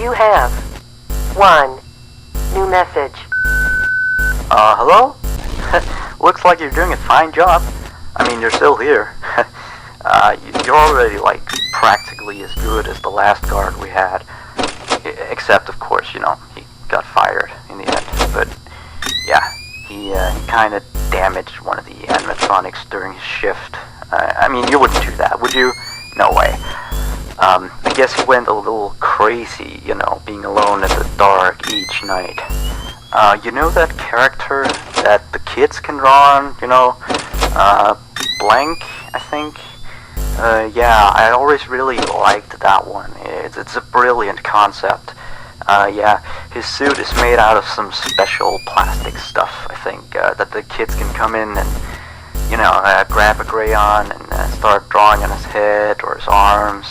You have 1 new message. Hello? Looks like you're doing a fine job. I mean, you're still here. You're already, like, practically as good as the last guard we had. Except, of course, you know, he got fired in the end. But, yeah, he kinda damaged one of the animatronics during his shift. I mean, you wouldn't do that, would you? No way. I guess he went a little crazy, you know, being alone in the dark each night. You know that character that the kids can draw on, you know? Blank, I think? Yeah, I always really liked that one. It's a brilliant concept. Yeah, his suit is made out of some special plastic stuff, I think, that the kids can come in and, you know, grab a crayon and start drawing on his head or his arms.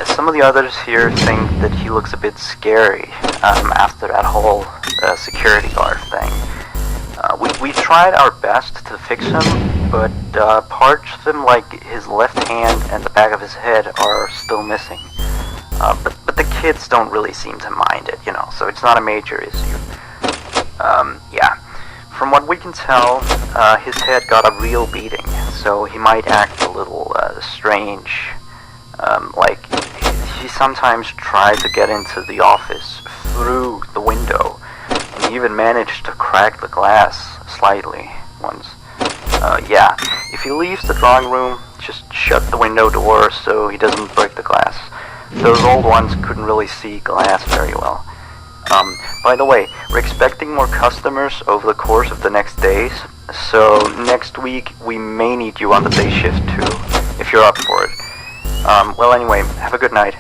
Some of the others here think that he looks a bit scary after that whole security guard thing. We tried our best to fix him, but parts of him, like his left hand and the back of his head, are still missing. But the kids don't really seem to mind it, you know, so it's not a major issue. Yeah. From what we can tell, his head got a real beating, so he might act a little strange. Like, he sometimes tried to get into the office through the window, and he even managed to crack the glass slightly once. Yeah, if he leaves the drawing room, just shut the window door so he doesn't break the glass. Those old ones couldn't really see glass very well. By the way, we're expecting more customers over the course of the next days, so next week we may need you on the day shift too, if you're up for it. Well anyway, have a good night.